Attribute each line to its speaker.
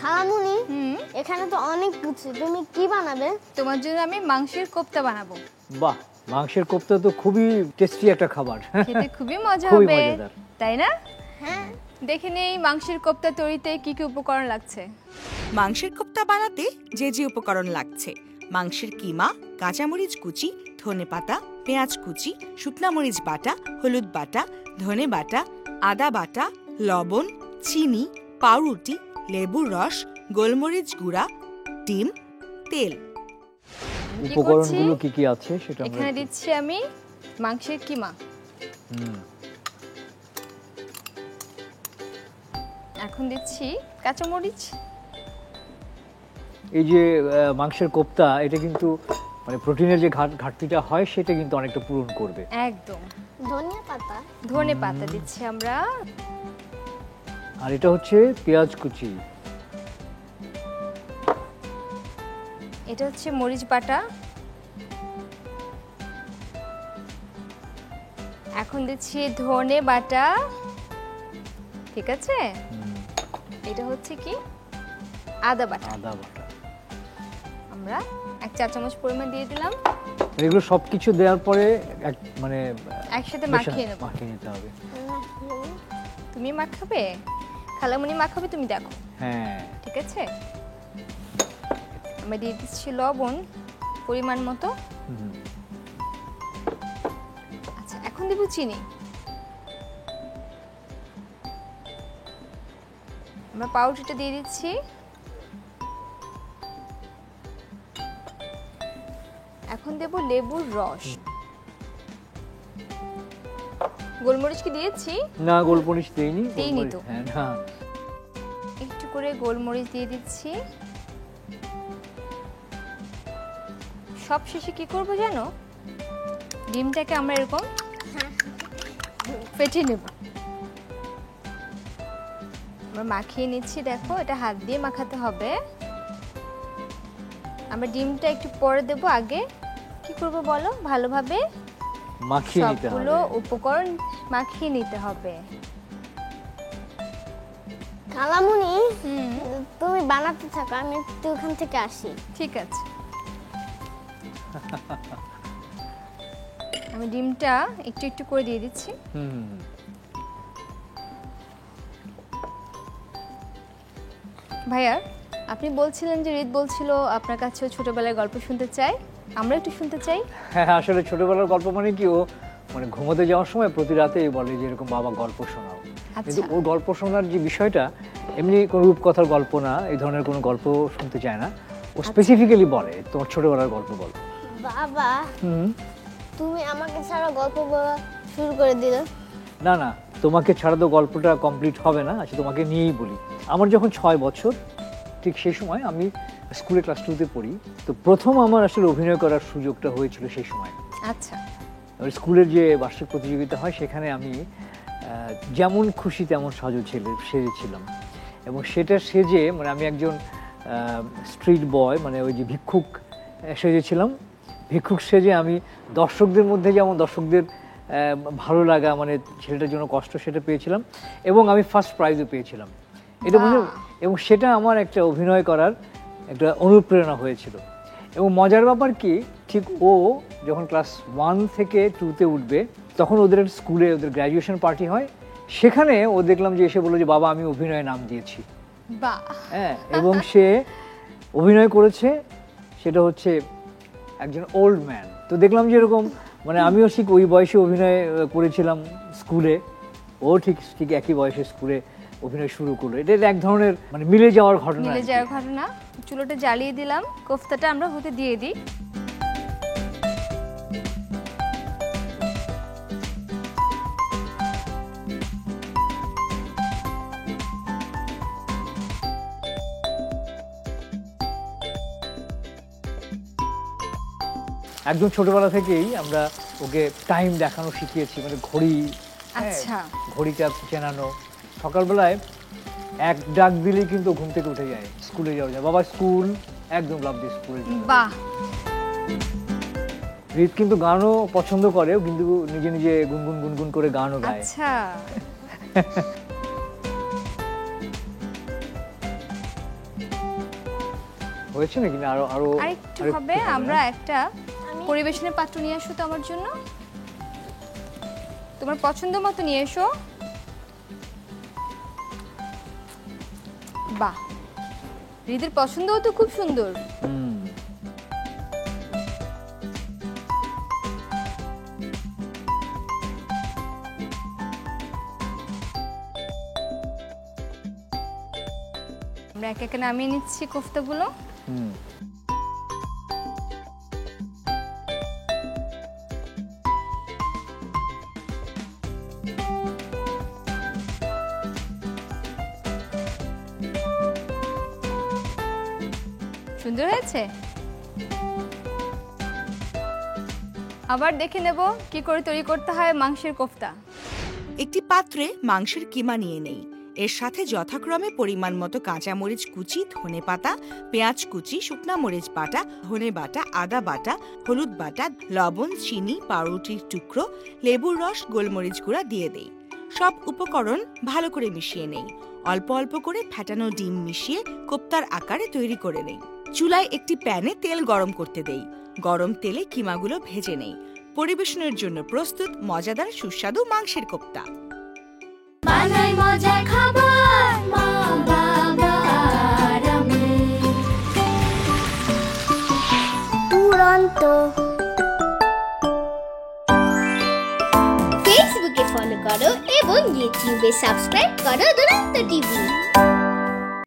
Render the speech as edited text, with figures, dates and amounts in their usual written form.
Speaker 1: খালামুনি এখানে তো অনেক কিছু, তুমি কি বানাবে?
Speaker 2: তোমার জন্য আমি মাংসের কোফতা বানাবো।
Speaker 3: বাহ, মাংসের কোফতা তো খুবই টেস্টি একটা খাবার।
Speaker 2: খেতে খুবই মজা
Speaker 3: খুবই
Speaker 2: হবে,
Speaker 3: মজাদার।
Speaker 2: তাই না?
Speaker 1: হ্যাঁ।
Speaker 2: দেখে নেই মাংসের কোফতা তৈরিতে কি কি উপকরণ লাগছে।
Speaker 4: মাংসের কোফতা বানাতে যে যে উপকরণ লাগছে: মাংসের কিমা, কাঁচামরিচ কুচি, ধনেপাতা, পেঁয়াজ কুচি, শুকনা মরিচ বাটা, হলুদ বাটা, ধনে বাটা, আদা বাটা, লবণ, চিনি, পাউরুটি, লেবুর রস, গোলমরিচ গুঁড়া, ডিম, তেল।
Speaker 2: কি
Speaker 3: উপকরণগুলো
Speaker 2: করছি?
Speaker 3: কি কি আছে সেটা আমরা
Speaker 2: এখানে দিচ্ছি আমি মাংসের কিমা। এখন দিচ্ছি কাঁচামরিচ।
Speaker 3: এই যে মাংসের কোফতা, এটা কিন্তু মানে প্রোটিনের যে ঘাটতিটা হয় সেটা কিন্তু অনেকটা পূরণ করবে।
Speaker 2: একদম।
Speaker 1: ধনিয়া পাতা,
Speaker 2: ধনে পাতা দিচ্ছি আমরা।
Speaker 3: আর এটা হচ্ছে পেঁয়াজ কুচি।
Speaker 2: এটা হচ্ছে মরিচ বাটা। এখন দিচ্ছি ধনে বাটা। ঠিক আছে, এটা হচ্ছে কি আদা বাটা।
Speaker 3: আদা বাটা।
Speaker 2: আমরা 1 চা চামচ পরিমাণ দিয়ে দিলাম।
Speaker 3: এগুলো সবকিছু দেওয়ার পরে মানে
Speaker 2: একসাথে মাখিয়ে নেব।
Speaker 3: মাখিয়ে নিতে হবে।
Speaker 2: তুমি মাখাবে, খালামুনি মাখাবে, তুমি দেখো।
Speaker 3: হ্যাঁ,
Speaker 2: ঠিক আছে, আমরা দিয়ে দিচ্ছি লবণ পরিমাণ মতো। আচ্ছা, এখন দেব চিনি। আমরা পাউডারটা দিয়ে দিচ্ছি। এখন দেব লেবুর রস। গোলমরিচ কি দিয়েছি?
Speaker 3: না, গোলমরিচ দেইনি।
Speaker 2: দেইনি তো।
Speaker 3: হ্যাঁ, না।
Speaker 2: একটু করে গোলমরিচ দিয়ে দিচ্ছি। সব শেষে কি করব জানো? ডিমটাকে আমরা এরকম ফেটিয়ে নেব। আমরা মাখিয়ে নিচ্ছি, দেখো এটা হাত দিয়ে মাখাতে হবে। আমরা ডিমটা একটু পরে দেব, আগে কি করব বলো? ভালোভাবে
Speaker 3: মাখিয়ে নিতে হবে।
Speaker 2: সবগুলো উপকরণ মাখিয়ে নিতে হবে।
Speaker 1: খালামুনি তুমি বানাতে থাকো, আমি একটু ওখান থেকে আসি।
Speaker 2: ঠিক আছে। আমি ডিমটা একটু একটু করে দিয়ে দিচ্ছি। ভাইয়া, আপনি বলছিলেন যে রিত বলছিল আপনার কাছেও ছোটবেলায় গল্প শুনতে চাই, আমরা একটু শুনতে চাই।
Speaker 3: হ্যাঁ, আসলে ছোটবেলার গল্প মানে কি, ও মানে ঘুমোতে যাওয়ার সময় প্রতি রাতেই বলে যে এরকম বাবা গল্প শোনাও। কিন্তু ওর গল্প শোনার যে বিষয়টা এমনি কোনো রূপকথার গল্প না, এই ধরনের কোনো গল্প শুনতে চায় না। ও স্পেসিফিক্যালি বলে তোমার ছোটবেলার গল্প বলো।
Speaker 1: বাবা, তুমি আমাকে ছাড়া গল্প বলা শুরু করে দিলে।
Speaker 3: না না, তোমাকে ছাড়া তো গল্পটা কমপ্লিট হবে না। আচ্ছা, তোমাকে নিয়েই বলি। আমার যখন 6 বছর, ঠিক সেই সময় আমি স্কুলে ক্লাস 2-তে পড়ি। তো প্রথম আমার আসলে অভিনয় করার সুযোগটা হয়েছিল সেই সময়।
Speaker 2: আচ্ছা।
Speaker 3: স্কুলের যে বার্ষিক প্রতিযোগিতা হয় সেখানে আমি যেমন খুশি তেমন সেজেছিলাম। এবং সেটা সেজে মানে আমি একজন স্ট্রিট বয়, মানে ওই যে ভিক্ষুক সেজেছিলাম। ভিক্ষুক সেজে আমি দর্শকদের মধ্যে যেমন দর্শকদের ভালো লাগা, মানে ছেলেটার জন্য কষ্ট, সেটা পেয়েছিলাম। এবং আমি ফার্স্ট প্রাইজও পেয়েছিলাম। এটা মানে, এবং সেটা আমার একটা অভিনয় করার একটা অনুপ্রেরণা হয়েছিল। এবং মজার ব্যাপার কি, ঠিক ও যখন ক্লাস 1 থেকে 2-তে উঠবে, তখন ওদের স্কুলে ওদের গ্র্যাজুয়েশন পার্টি হয়। সেখানে ও দেখলাম যে এসে বললো যে বাবা আমি অভিনয়ে নাম দিয়েছি।
Speaker 2: বাহ।
Speaker 3: হ্যাঁ, এবং সে অভিনয় করেছে, সেটা হচ্ছে একজন ওল্ড ম্যান। তো দেখলাম যে এরকম মানে আমিও ঠিক ওই বয়সে অভিনয় করেছিলাম স্কুলে, ও ঠিক ঠিক একই বয়সে স্কুলে অভিনয় শুরু করলো। এটা এক ধরনের মানে মিলে যাওয়ার ঘটনা।
Speaker 2: মিলে যাওয়ার ঘটনা। চুলোটা জ্বালিয়ে দিলাম, কোফতাটা আমরা হতে দিয়ে দিই।
Speaker 3: একদম ছোটবেলা থেকেই আমরা ওকে টাইম দেখানো শিখিয়েছি, মানে ঘড়ি।
Speaker 2: আচ্ছা।
Speaker 3: ঘড়িটা চেনানো। সকালবেলায় এক ডাক দিলেই কিন্তু ঘুম থেকে উঠে যায়, স্কুলে যাওয়া যায়, বাবা স্কুল, একদম লাভ দিয়ে স্কুলে যায়।
Speaker 2: বাহ।
Speaker 3: রিত কিন্তু গানও পছন্দ করে, কিন্তু নিজে নিজে গুনগুন গুনগুন করে গানও গায়।
Speaker 2: আচ্ছা।
Speaker 3: হয়েছে নাকি না আরো আরো
Speaker 2: আরেকটু হবে। আমরা একটা পরিবেশনের পাত্র নিয়ে আসো তো আমার জন্য, তোমার পছন্দ মতো নিয়ে এসো। বাহ, হৃদের পছন্দও তো খুব সুন্দর। আমরা একে একে নামিয়ে নিচ্ছি কোফতাগুলো। সুন্দর হয়েছে। আবার দেখে নেব কি করে তৈরি করতে হয় মাংসের কোফতা।
Speaker 4: একটি পাত্রে মাংসের কিমা নিয়ে নেই। এর সাথে যথাক্রমে পরিমাণ মতো কাঁচামরিচ কুচি, ধনেপাতা, পেঁয়াজ কুচি, শুকনা মরিচ বাটা, ধনে বাটা, আদা বাটা, হলুদ বাটা, লবণ, চিনি, পাউরুটির টুকরো, লেবুর রস, গোলমরিচ গুঁড়া দিয়ে দেই। সব উপকরণ ভালো করে মিশিয়ে নেই। অল্প অল্প করে ফেটানো ডিম মিশিয়ে কোপ্তার আকারে তৈরি করে নেই। চুলায় একটি প্যানে তেল গরম করতে দেই। গরম তেলে কিমাগুলো ভেজে নেই। পরিবেশনের জন্য প্রস্তুত মজাদার সুস্বাদু মাংসের কোপ্তা।
Speaker 1: বানাই মজার খাবার মা বাবা আর আমি। দুরন্ত। ফেসবুকে ফলো করো এবং ইউটিউবে সাবস্ক্রাইব করো দুরন্ত টিভি।